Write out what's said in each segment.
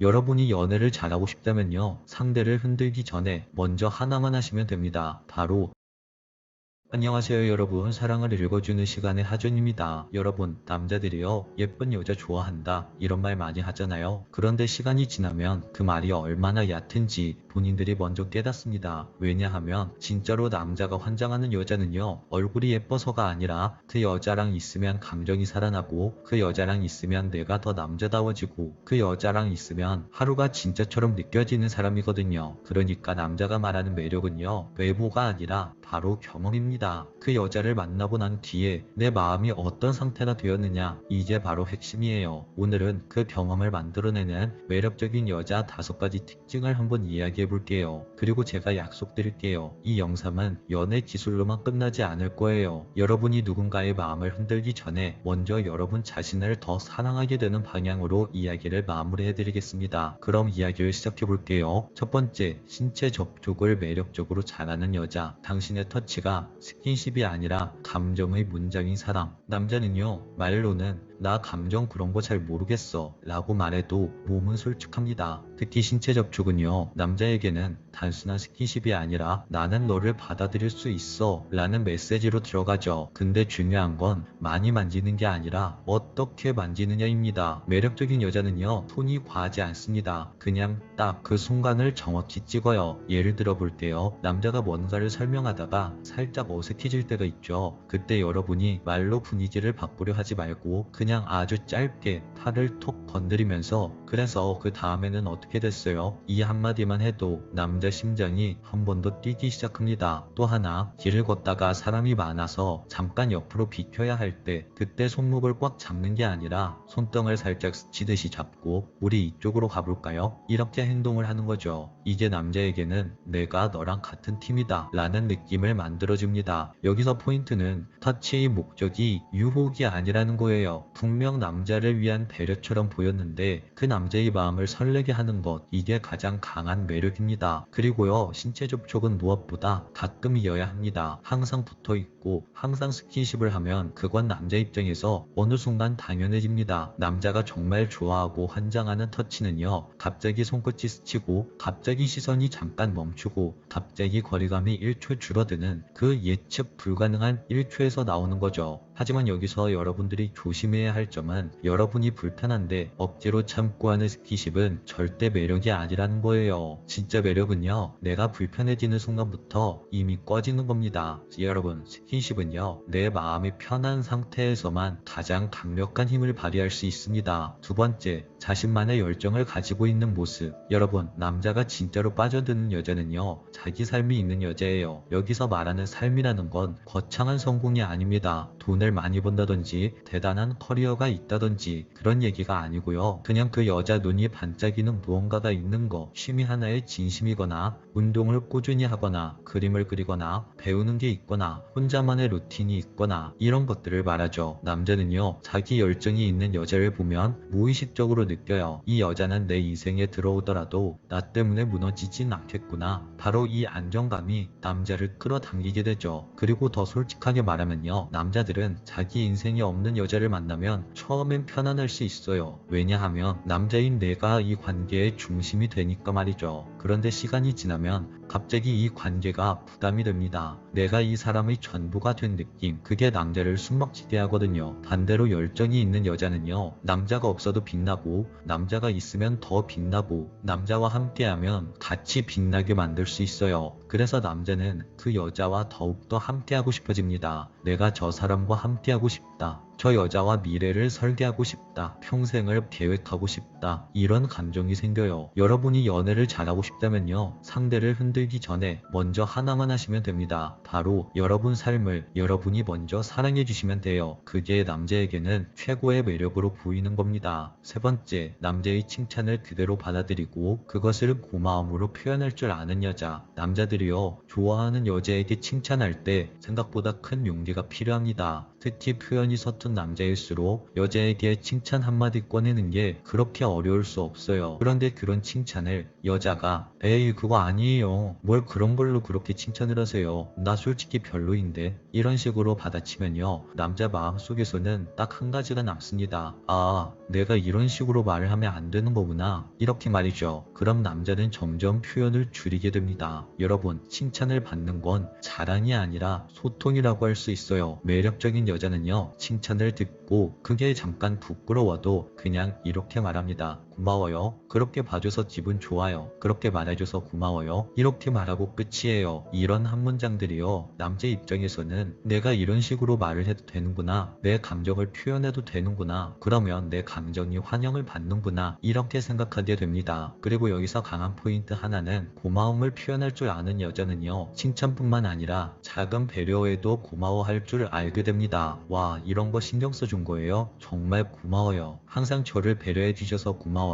여러분이 연애를 잘하고 싶다면요, 상대를 흔들기 전에 먼저 하나만 하시면 됩니다. 바로 안녕하세요 여러분, 사랑을 읽어주는 시간의 하준입니다. 여러분, 남자들이요 예쁜 여자 좋아한다 이런 말 많이 하잖아요. 그런데 시간이 지나면 그 말이 얼마나 얕은지 본인들이 먼저 깨닫습니다. 왜냐하면 진짜로 남자가 환장하는 여자는요, 얼굴이 예뻐서가 아니라 그 여자랑 있으면 감정이 살아나고, 그 여자랑 있으면 내가 더 남자다워지고, 그 여자랑 있으면 하루가 진짜처럼 느껴지는 사람이거든요. 그러니까 남자가 말하는 매력은요, 외모가 아니라 바로 경험입니다. 그 여자를 만나고 난 뒤에 내 마음이 어떤 상태가 되었느냐, 이게 바로 핵심이에요. 오늘은 그 경험을 만들어내는 매력적인 여자 5가지 특징을 한번 이야기해 볼게요. 그리고 제가 약속드릴게요, 이 영상은 연애 기술로만 끝나지 않을 거예요. 여러분이 누군가의 마음을 흔들기 전에 먼저 여러분 자신을 더 사랑하게 되는 방향으로 이야기를 마무리해 드리겠습니다. 그럼 이야기를 시작해 볼게요. 첫 번째, 신체 접촉을 매력적으로 잘하는 여자. 당신의 터치가 스킨십이 아니라 감정의 문장인 사람. 남자는요, 말로는 나 감정 그런 거 잘 모르겠어 라고 말해도 몸은 솔직합니다. 특히 신체 접촉은요, 남자에게는 단순한 스킨십이 아니라 나는 너를 받아들일 수 있어 라는 메시지로 들어가죠. 근데 중요한 건 많이 만지는 게 아니라 어떻게 만지느냐입니다. 매력적인 여자는요, 손이 과하지 않습니다. 그냥 딱 그 순간을 정확히 찍어요. 예를 들어 볼게요. 남자가 뭔가를 설명하다가 살짝 어색해질 때가 있죠. 그때 여러분이 말로 분위기를 바꾸려 하지 말고 그냥 아주 짧게 팔을 톡 건드리면서 그래서 그 다음에는 어떻게 됐어요? 이 한마디만 해도 남자 심장이 한 번 더 뛰기 시작합니다. 또 하나, 길을 걷다가 사람이 많아서 잠깐 옆으로 비켜야 할 때 그때 손목을 꽉 잡는 게 아니라 손등을 살짝 스치듯이 잡고 우리 이쪽으로 가볼까요? 이렇게 행동을 하는 거죠. 이게 남자에게는 내가 너랑 같은 팀이다 라는 느낌을 만들어줍니다. 여기서 포인트는 터치의 목적이 유혹이 아니라는 거예요. 분명 남자를 위한 배려처럼 보였는데 그 남자의 마음을 설레게 하는 것, 이게 가장 강한 매력입니다. 그리고요, 신체 접촉은 무엇보다 가끔이어야 합니다. 항상 붙어있고 항상 스킨십을 하면 그건 남자 입장에서 어느 순간 당연해집니다. 남자가 정말 좋아하고 환장하는 터치는요, 갑자기 손끝이 스치고 갑자기 시선이 잠깐 멈추고 갑자기 거리감이 1초 줄어드는 그 예측 불가능한 1초에서 나오는 거죠. 하지만 여기서 여러분들이 조심해야 할 점은 여러분이 불편한데 억지로 참고 하는 스킨십은 절대 매력이 아니라는 거예요. 진짜 매력은요, 내가 불편해지는 순간부터 이미 꺼지는 겁니다. 여러분, 스킨십은요, 내 마음이 편한 상태에서만 가장 강력한 힘을 발휘할 수 있습니다. 두 번째, 자신만의 열정을 가지고 있는 모습. 여러분, 남자가 진짜로 빠져드는 여자는요, 자기 삶이 있는 여자예요. 여기서 말하는 삶이라는 건 거창한 성공이 아닙니다. 돈을 많이 번다든지 대단한 커리어가 있다든지 그런 얘기가 아니고요, 그냥 그 여자 눈이 반짝이는 무언가가 있는 거, 취미 하나에 진심이거나 운동을 꾸준히 하거나 그림을 그리거나 배우는 게 있거나 혼자만의 루틴이 있거나 이런 것들을 말하죠. 남자는요, 자기 열정이 있는 여자를 보면 무의식적으로 느껴요. 이 여자는 내 인생에 들어오더라도 나 때문에 무너지진 않겠구나. 바로 이 안정감이 남자를 끌어당기게 되죠. 그리고 더 솔직하게 말하면요, 남자들은 자기 인생이 없는 여자를 만나면 처음엔 편안할 수 있어요. 왜냐하면 남자인 내가 이 관계의 중심이 되니까 말이죠. 그런데 시간이 지나면 갑자기 이 관계가 부담이 됩니다. 내가 이 사람의 전부가 된 느낌, 그게 남자를 숨막히게 하거든요. 반대로 열정이 있는 여자는요, 남자가 없어도 빛나고 남자가 있으면 더 빛나고 남자와 함께하면 같이 빛나게 만들 수 있어요. 그래서 남자는 그 여자와 더욱더 함께하고 싶어집니다. 내가 저 사람과 함께하고 싶다, 저 여자와 미래를 설계하고 싶다, 평생을 계획하고 싶다, 이런 감정이 생겨요. 여러분이 연애를 잘하고 싶다면요, 상대를 흔들기 전에 먼저 하나만 하시면 됩니다. 바로 여러분 삶을 여러분이 먼저 사랑해 주시면 돼요. 그게 남자에게는 최고의 매력으로 보이는 겁니다. 세 번째, 남자의 칭찬을 그대로 받아들이고 그것을 고마움으로 표현할 줄 아는 여자. 남자들이요, 좋아하는 여자에게 칭찬할 때 생각보다 큰 용기가 필요합니다. 특히 표현이 서툰 남자일수록 여자에게 칭찬 한마디 꺼내는 게 그렇게 어려울 수 없어요. 그런데 그런 칭찬을 여자가 에이 그거 아니에요. 뭘 그런 걸로 그렇게 칭찬을 하세요. 나 솔직히 별로인데 이런 식으로 받아치면요. 남자 마음속에서는 딱 한 가지가 남습니다. 아 내가 이런 식으로 말을 하면 안 되는 거구나. 이렇게 말이죠. 그럼 남자는 점점 표현을 줄이게 됩니다. 여러분 칭찬을 받는 건 자랑이 아니라 소통이라고 할 수 있어요. 매력적인 여자는요. 칭찬을 듣고 그게 잠깐 부끄러워도 그냥 이렇게 말합니다. 고마워요. 그렇게 봐줘서 기분 좋아요. 그렇게 말해줘서 고마워요. 이렇게 말하고 끝이에요. 이런 한 문장들이요. 남자 입장에서는 내가 이런 식으로 말을 해도 되는구나. 내 감정을 표현해도 되는구나. 그러면 내 감정이 환영을 받는구나. 이렇게 생각하게 됩니다. 그리고 여기서 강한 포인트 하나는 고마움을 표현할 줄 아는 여자는요. 칭찬뿐만 아니라 작은 배려에도 고마워할 줄 알게 됩니다. 와 이런 거 신경 써준 거예요? 정말 고마워요. 항상 저를 배려해 주셔서 고마워요.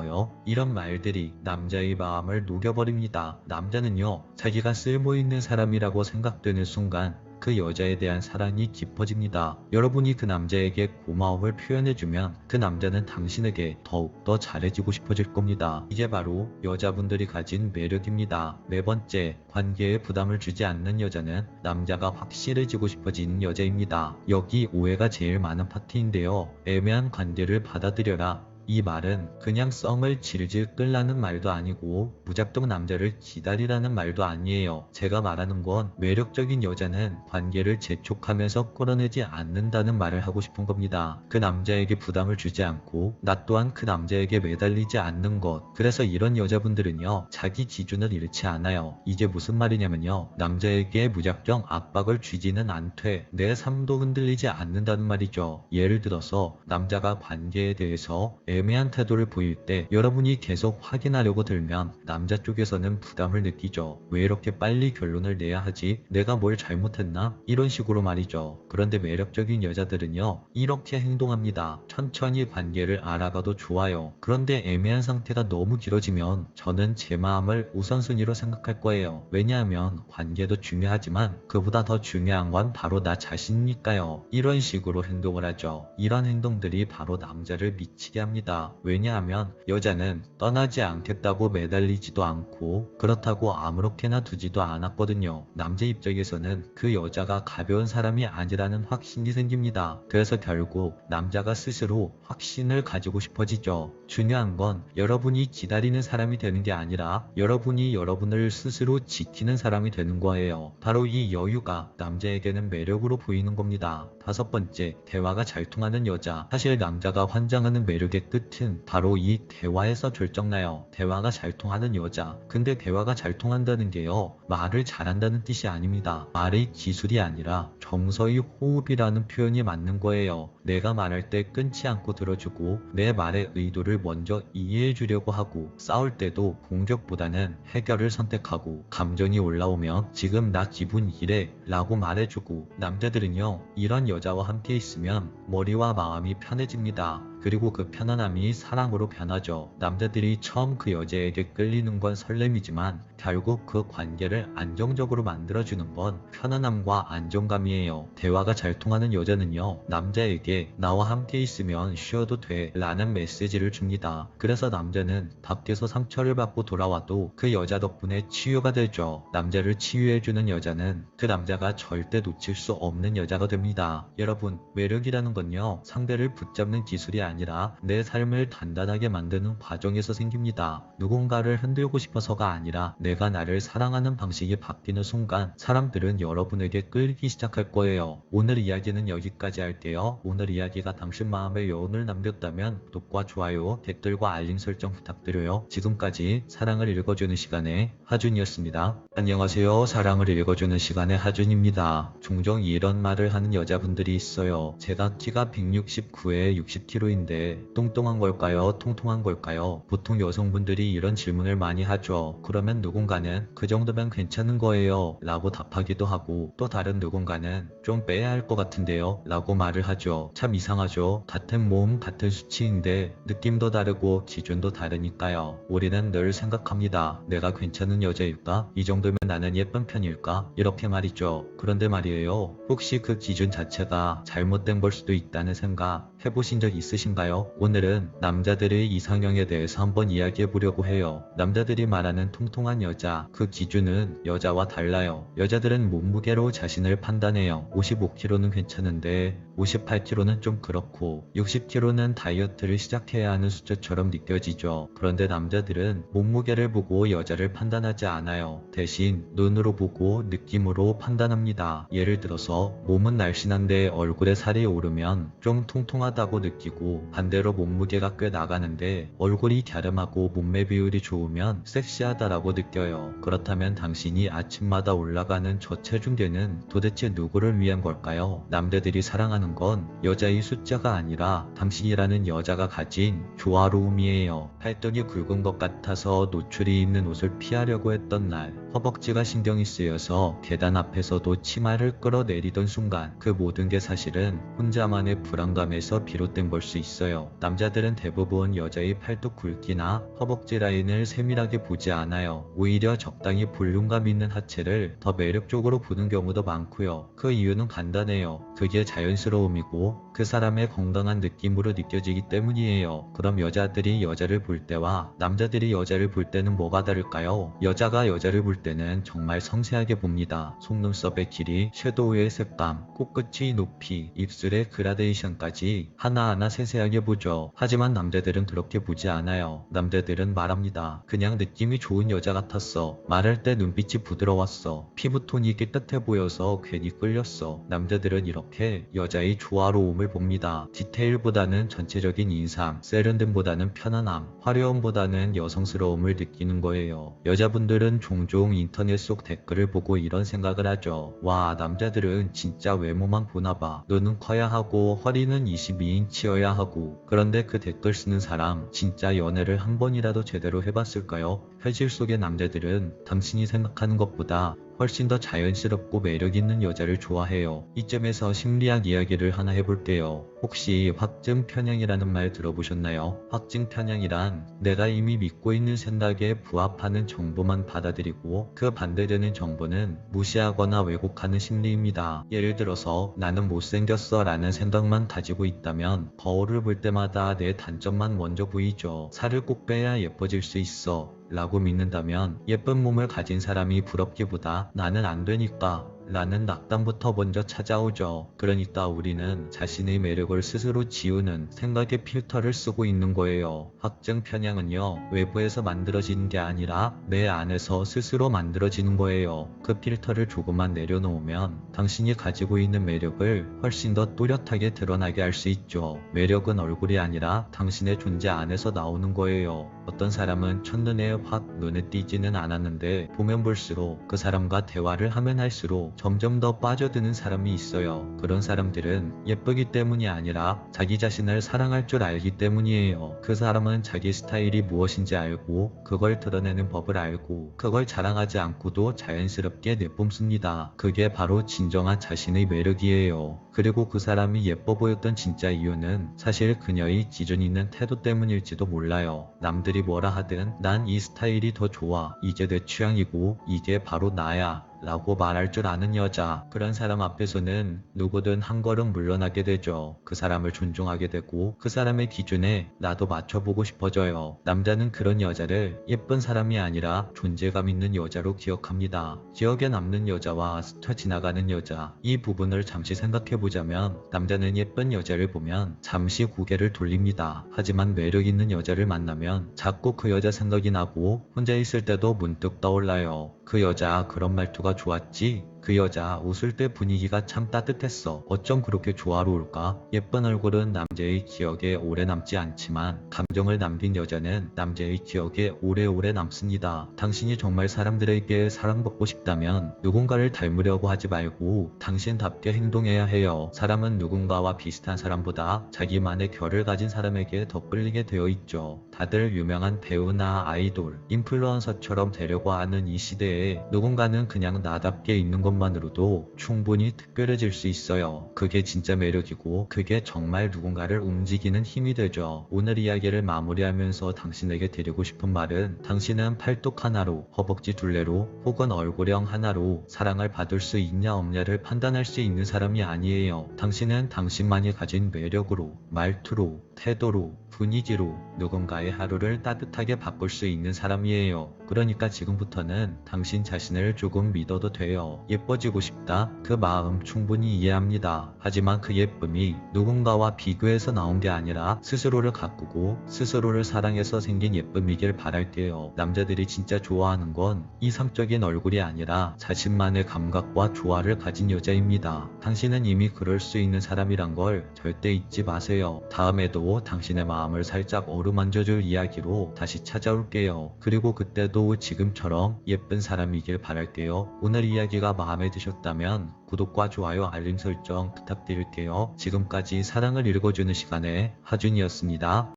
이런 말들이 남자의 마음을 녹여버립니다. 남자는요. 자기가 쓸모있는 사람이라고 생각되는 순간 그 여자에 대한 사랑이 깊어집니다. 여러분이 그 남자에게 고마움을 표현해주면 그 남자는 당신에게 더욱더 잘해지고 싶어질 겁니다. 이게 바로 여자분들이 가진 매력입니다. 네 번째, 관계에 부담을 주지 않는 여자는 남자가 확실해지고 싶어지는 여자입니다. 여기 오해가 제일 많은 파트인데요. 애매한 관계를 받아들여라. 이 말은 그냥 썸을 질질 끌라는 말도 아니고 무작정 남자를 기다리라는 말도 아니에요. 제가 말하는 건 매력적인 여자는 관계를 재촉하면서 끌어내지 않는다는 말을 하고 싶은 겁니다. 그 남자에게 부담을 주지 않고 나 또한 그 남자에게 매달리지 않는 것. 그래서 이런 여자분들은요. 자기 기준을 잃지 않아요. 이게 무슨 말이냐면요. 남자에게 무작정 압박을 주지는 않되 내 삶도 흔들리지 않는다는 말이죠. 예를 들어서 남자가 관계에 대해서 애매한 태도를 보일 때 여러분이 계속 확인하려고 들면 남자 쪽에서는 부담을 느끼죠. 왜 이렇게 빨리 결론을 내야 하지? 내가 뭘 잘못했나? 이런 식으로 말이죠. 그런데 매력적인 여자들은요. 이렇게 행동합니다. 천천히 관계를 알아가도 좋아요. 그런데 애매한 상태가 너무 길어지면 저는 제 마음을 우선순위로 생각할 거예요. 왜냐하면 관계도 중요하지만 그보다 더 중요한 건 바로 나 자신이니까요. 이런 식으로 행동을 하죠. 이런 행동들이 바로 남자를 미치게 합니다. 왜냐하면 여자는 떠나지 않겠다고 매달리지도 않고 그렇다고 아무렇게나 두지도 않았거든요. 남자 입장에서는 그 여자가 가벼운 사람이 아니라는 확신이 생깁니다. 그래서 결국 남자가 스스로 확신을 가지고 싶어지죠. 중요한 건 여러분이 기다리는 사람이 되는 게 아니라 여러분이 여러분을 스스로 지키는 사람이 되는 거예요. 바로 이 여유가 남자에게는 매력으로 보이는 겁니다. 다섯 번째, 대화가 잘 통하는 여자. 사실 남자가 환장하는 매력의 끝은 바로 이 대화에서 결정나요. 대화가 잘 통하는 여자. 근데 대화가 잘 통한다는 게요. 말을 잘한다는 뜻이 아닙니다. 말의 기술이 아니라 정서의 호흡이라는 표현이 맞는 거예요. 내가 말할 때 끊지 않고 들어주고 내 말의 의도를 먼저 이해해 주려고 하고 싸울 때도 공격보다는 해결을 선택하고 감정이 올라오면 지금 나 기분 이래 라고 말해주고 남자들은요. 이런 여자와 함께 있으면 머리와 마음이 편해집니다. 그리고 그 편안함이 사랑으로 변하죠. 남자들이 처음 그 여자에게 끌리는 건 설렘이지만 결국 그 관계를 안정적으로 만들어주는 건 편안함과 안정감이에요. 대화가 잘 통하는 여자는요. 남자에게 나와 함께 있으면 쉬어도 돼 라는 메시지를 줍니다. 그래서 남자는 밖에서 상처를 받고 돌아와도 그 여자 덕분에 치유가 되죠. 남자를 치유해주는 여자는 그 남자가 절대 놓칠 수 없는 여자가 됩니다. 여러분, 매력이라는 건요. 상대를 붙잡는 기술이 아니라 내 삶을 단단하게 만드는 과정에서 생깁니다. 누군가를 흔들고 싶어서가 아니라 내가 나를 사랑하는 방식이 바뀌는 순간 사람들은 여러분에게 끌리기 시작할 거예요. 오늘 이야기는 여기까지 할게요. 오늘 이야기가 당신 마음에 여운을 남겼다면 구독과 좋아요, 댓글과 알림 설정 부탁드려요. 지금까지 사랑을 읽어주는 시간의 하준이었습니다. 안녕하세요. 사랑을 읽어주는 시간의 하준입니다. 종종 이런 말을 하는 여자분들이 있어요. 제가 키가 169에 60kg인데 느끼는데 뚱뚱한 걸까요? 통통한 걸까요? 보통 여성분들이 이런 질문을 많이 하죠. 그러면 누군가는 그 정도면 괜찮은 거예요 라고 답하기도 하고, 또 다른 누군가는 좀 빼야 할 것 같은데요 라고 말을 하죠. 참 이상하죠. 같은 몸 같은 수치인데 느낌도 다르고 기준도 다르니까요. 우리는 늘 생각합니다. 내가 괜찮은 여자일까? 이 정도면 나는 예쁜 편일까? 이렇게 말이죠. 그런데 말이에요, 혹시 그 기준 자체가 잘못된 걸 수도 있다는 생각 해보신 적 있으신가요? 오늘은 남자들의 이상형에 대해서 한번 이야기해 보려고 해요. 남자들이 말하는 통통한 여자, 그 기준은 여자와 달라요. 여자들은 몸무게로 자신을 판단해요. 55kg는 괜찮은데 58kg는 좀 그렇고 60kg는 다이어트를 시작해야 하는 숫자처럼 느껴지죠. 그런데 남자들은 몸무게를 보고 여자를 판단하지 않아요. 대신 눈으로 보고 느낌으로 판단합니다. 예를 들어서 몸은 날씬한데 얼굴에 살이 오르면 좀 통통하다고 느끼고, 반대로 몸무게가 꽤 나가는데 얼굴이 갸름하고 몸매 비율이 좋으면 섹시하다라고 느껴요. 그렇다면 당신이 아침마다 올라가는 저 체중계는 도대체 누구를 위한 걸까요? 남자들이 사랑하는 건 여자의 숫자가 아니라 당신이라는 여자가 가진 조화로움이에요. 팔뚝이 굵은 것 같아서 노출이 있는 옷을 피하려고 했던 날, 허벅지가 신경이 쓰여서 계단 앞에서도 치마를 끌어내리던 순간, 그 모든 게 사실은 혼자만의 불안감에서 비롯된 걸 수 있어요. 남자들은 대부분 여자의 팔뚝 굵기나 허벅지 라인을 세밀하게 보지 않아요. 오히려 적당히 볼륨감 있는 하체를 더 매력적으로 보는 경우도 많고요. 그 이유는 간단해요. 그게 자연스러움이고 그 사람의 건강한 느낌으로 느껴지기 때문이에요. 그럼 여자들이 여자를 볼 때와 남자들이 여자를 볼 때는 뭐가 다를까요? 여자가 여자를 볼 때는 정말 섬세하게 봅니다. 속눈썹의 길이, 섀도우의 색감, 코끝의 높이, 입술의 그라데이션까지 하나하나 세세하게 보죠. 하지만 남자들은 그렇게 보지 않아요. 남자들은 말합니다. 그냥 느낌이 좋은 여자 같았어. 말할 때 눈빛이 부드러웠어. 피부톤이 깨끗해 보여서 괜히 끌렸어. 남자들은 이렇게 여자의 조화로움을 봅니다. 디테일보다는 전체적인 인상, 세련됨보다는 편안함, 화려함보다는 여성스러움을 느끼는 거예요. 여자분들은 종종 인터넷 속 댓글을 보고 이런 생각을 하죠. 와, 남자들은 진짜 외모만 보나봐. 눈은 커야 하고 허리는 22인치여야 하고. 그런데 그 댓글 쓰는 사람 진짜 연애를 한 번이라도 제대로 해봤을까요? 현실 속의 남자들은 당신이 생각하는 것보다 훨씬 더 자연스럽고 매력있는 여자를 좋아해요. 이점에서 심리학 이야기를 하나 해볼게요. 혹시 확증 편향이라는 말 들어보셨나요? 확증 편향이란 내가 이미 믿고 있는 생각에 부합하는 정보만 받아들이고 그 반대되는 정보는 무시하거나 왜곡하는 심리입니다. 예를 들어서 나는 못생겼어 라는 생각만 가지고 있다면 거울을 볼 때마다 내 단점만 먼저 보이죠. 살을 꼭 빼야 예뻐질 수 있어 라고 믿는다면 예쁜 몸을 가진 사람이 부럽기보다 나는 안 되니까 라는 낙담부터 먼저 찾아오죠. 그러니까 우리는 자신의 매력을 스스로 지우는 생각의 필터를 쓰고 있는 거예요. 확증 편향은요, 외부에서 만들어지는 게 아니라 내 안에서 스스로 만들어지는 거예요. 그 필터를 조금만 내려놓으면 당신이 가지고 있는 매력을 훨씬 더 또렷하게 드러나게 할 수 있죠. 매력은 얼굴이 아니라 당신의 존재 안에서 나오는 거예요. 어떤 사람은 첫눈에 확 눈에 띄지는 않았는데 보면 볼수록, 그 사람과 대화를 하면 할수록 점점 더 빠져드는 사람이 있어요. 그런 사람들은 예쁘기 때문이 아니라 자기 자신을 사랑할 줄 알기 때문이에요. 그 사람은 자기 스타일이 무엇인지 알고 그걸 드러내는 법을 알고 그걸 자랑하지 않고도 자연스럽게 내뿜습니다. 그게 바로 진정한 자신의 매력이에요. 그리고 그 사람이 예뻐 보였던 진짜 이유는 사실 그녀의 기준 있는 태도 때문일지도 몰라요. 남들이 뭐라 하든 난 이 스타일이 더 좋아, 이게 내 취향이고 이게 바로 나야 라고 말할 줄 아는 여자, 그런 사람 앞에서는 누구든 한 걸음 물러나게 되죠. 그 사람을 존중하게 되고 그 사람의 기준에 나도 맞춰보고 싶어져요. 남자는 그런 여자를 예쁜 사람이 아니라 존재감 있는 여자로 기억합니다. 기억에 남는 여자와 스쳐 지나가는 여자, 이 부분을 잠시 생각해보자면 남자는 예쁜 여자를 보면 잠시 고개를 돌립니다. 하지만 매력 있는 여자를 만나면 자꾸 그 여자 생각이 나고 혼자 있을 때도 문득 떠올라요. 그 여자 그런 말투가 좋았지? 그 여자 웃을 때 분위기가 참 따뜻했어. 어쩜 그렇게 조화로울까? 예쁜 얼굴은 남자의 기억에 오래 남지 않지만 감정을 남긴 여자는 남자의 기억에 오래오래 남습니다. 당신이 정말 사람들에게 사랑받고 싶다면 누군가를 닮으려고 하지 말고 당신답게 행동해야 해요. 사람은 누군가와 비슷한 사람보다 자기만의 결을 가진 사람에게 더 끌리게 되어 있죠. 다들 유명한 배우나 아이돌, 인플루언서처럼 되려고 하는 이 시대에 누군가는 그냥 나답게 있는 것만으로도 충분히 특별해질 수 있어요. 그게 진짜 매력이고 그게 정말 누군가를 움직이는 힘이 되죠. 오늘 이야기를 마무리하면서 당신에게 드리고 싶은 말은 당신은 팔뚝 하나로, 허벅지 둘레로 혹은 얼굴형 하나로 사랑을 받을 수 있냐 없냐를 판단할 수 있는 사람이 아니에요. 당신은 당신만이 가진 매력으로, 말투로, 태도로, 분위기로 누군가의 하루를 따뜻하게 바꿀 수 있는 사람이에요. 그러니까 지금부터는 당신 자신을 조금 믿어도 돼요. 예뻐지고 싶다? 그 마음 충분히 이해합니다. 하지만 그 예쁨이 누군가와 비교해서 나온 게 아니라 스스로를 가꾸고 스스로를 사랑해서 생긴 예쁨이길 바랄게요. 남자들이 진짜 좋아하는 건 이상적인 얼굴이 아니라 자신만의 감각과 조화를 가진 여자입니다. 당신은 이미 그럴 수 있는 사람이란 걸 절대 잊지 마세요. 다음에도 당신의 마음을 살짝 어루만져줄 이야기로 다시 찾아올게요. 그리고 그때도 지금처럼 예쁜 사람이길 바랄게요. 오늘 이야기가 마음에 드셨다면 구독과 좋아요 알림 설정 부탁드릴게요. 지금까지 사랑을 읽어주는 시간의 하준이었습니다.